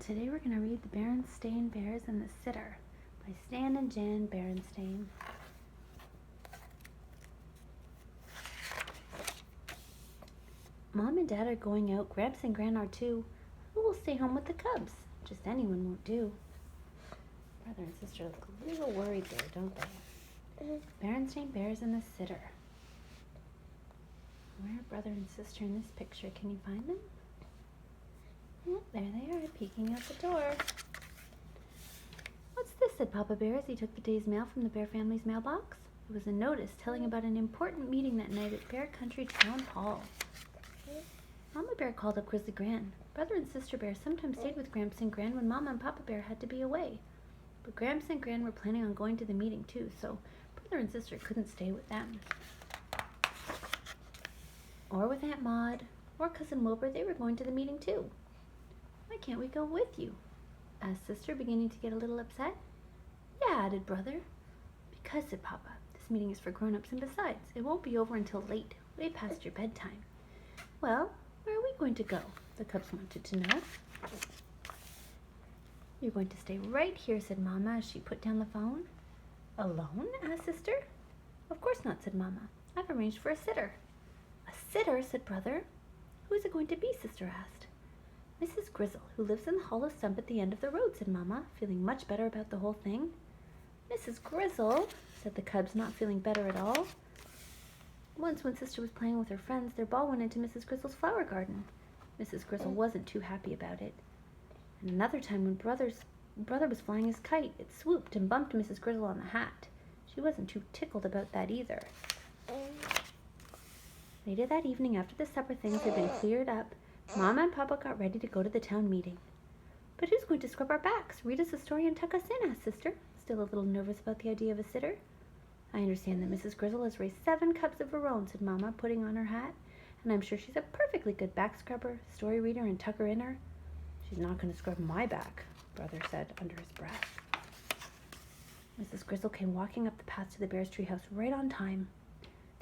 Today we're going to read The Berenstain Bears and the Sitter by Stan and Jan Berenstain. Mom and Dad are going out. Gramps and Gran are too. Who will stay home with the cubs? Just anyone won't do. Brother and sister look a little worried there, don't they? Berenstain Bears and the Sitter. Where are brother and sister in this picture? Can you find them? Oh, there they are, peeking out the door. "What's this?" said Papa Bear as he took the day's mail from the Bear family's mailbox. It was a notice telling about an important meeting that night at Bear Country Town Hall. Mama Bear called up Grizzly Gran. Brother and Sister Bear sometimes stayed with Gramps and Gran when Mama and Papa Bear had to be away. But Gramps and Gran were planning on going to the meeting too, so brother and sister couldn't stay with them. Or with Aunt Maud, or Cousin Wilbur. They were going to the meeting too. "Why can't we go with you?" asked Sister, beginning to get a little upset. "Yeah," added Brother. "Because," said Papa, "this meeting is for grown-ups, and besides, it won't be over until late, way past your bedtime." "Well, where are we going to go?" the cubs wanted to know. "You're going to stay right here," said Mama as she put down the phone. "Alone?" asked Sister. "Of course not," said Mama. "I've arranged for a sitter." "A sitter?" said Brother. "Who is it going to be?" Sister asked. "Mrs. Grizzle, who lives in the hollow stump at the end of the road," said Mama, feeling much better about the whole thing. "Mrs. Grizzle?" said the cubs, not feeling better at all. Once when Sister was playing with her friends, their ball went into Mrs. Grizzle's flower garden. Mrs. Grizzle wasn't too happy about it. And another time when Brother was flying his kite, it swooped and bumped Mrs. Grizzle on the hat. She wasn't too tickled about that either. Later that evening, after the supper things had been cleared up, Mama and Papa got ready to go to the town meeting. "But who's going to scrub our backs, read us a story, and tuck us in?" asked Sister, still a little nervous about the idea of a sitter. "I understand that Mrs. Grizzle has raised 7 cubs of her own," said Mama, putting on her hat, "and I'm sure she's a perfectly good back scrubber, story reader, and tucker-inner." "She's not going to scrub my back," Brother said under his breath. Mrs. Grizzle came walking up the path to the Bear's treehouse right on time.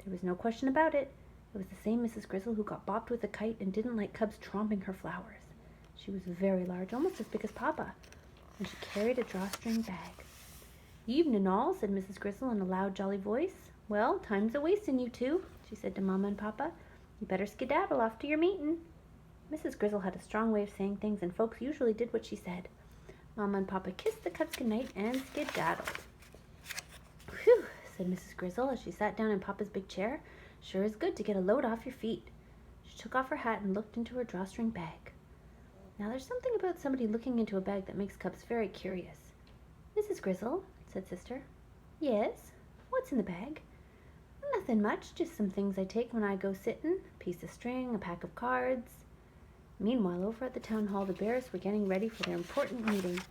There was no question about it. It was the same Mrs. Grizzle who got bopped with a kite and didn't like cubs tromping her flowers. She was very large, almost as big as Papa, and she carried a drawstring bag. "Evenin' all," said Mrs. Grizzle in a loud, jolly voice. "Well, time's a-wastin' you two," she said to Mama and Papa. "You better skedaddle off to your meetin'." Mrs. Grizzle had a strong way of saying things, and folks usually did what she said. Mama and Papa kissed the cubs goodnight and skedaddled. "Whew," said Mrs. Grizzle as she sat down in Papa's big chair. "Sure is good to get a load off your feet." She took off her hat and looked into her drawstring bag. Now there's something about somebody looking into a bag that makes cubs very curious. "Mrs. Grizzle," said Sister. "Yes? What's in the bag?" "Nothing much, just some things I take when I go sittin', a piece of string, a pack of cards." Meanwhile, over at the town hall, the Bears were getting ready for their important meeting.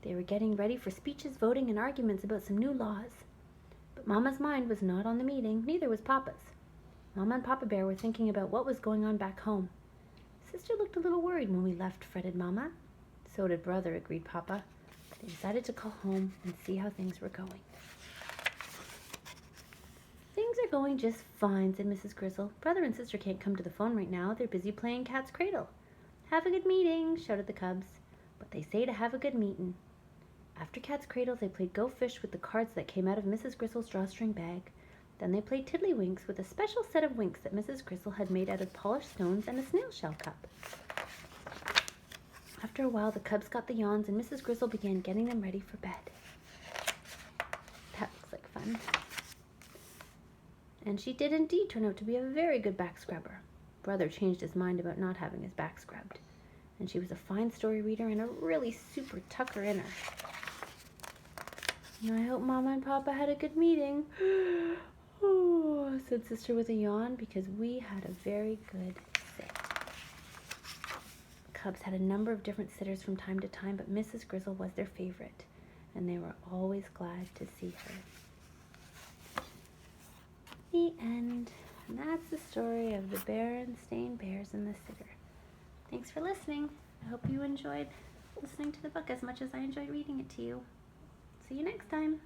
They were getting ready for speeches, voting, and arguments about some new laws. But Mama's mind was not on the meeting, neither was Papa's. Mama and Papa Bear were thinking about what was going on back home. "Sister looked a little worried when we left," fretted Mama. "So did Brother," agreed Papa. They decided to call home and see how things were going. "Things are going just fine," said Mrs. Grizzle. "Brother and Sister can't come to the phone right now. They're busy playing cat's cradle." "Have a good meeting," shouted the cubs. But they say to have a good meetin'. After cat's cradle, they played Go Fish with the cards that came out of Mrs. Grizzle's drawstring bag. Then they played Tiddlywinks with a special set of winks that Mrs. Grizzle had made out of polished stones and a snail shell cup. After a while, the cubs got the yawns, and Mrs. Grizzle began getting them ready for bed. That looks like fun. And she did indeed turn out to be a very good back scrubber. Brother changed his mind about not having his back scrubbed. And she was a fine story reader and a really super tucker-inner. "I hope Mama and Papa had a good meeting," "Oh," said Sister with a yawn, "because we had a very good sit." The cubs had a number of different sitters from time to time, but Mrs. Grizzle was their favorite, and they were always glad to see her. The end. And that's the story of the Berenstain Bears and the Sitter. Thanks for listening. I hope you enjoyed listening to the book as much as I enjoyed reading it to you. See you next time.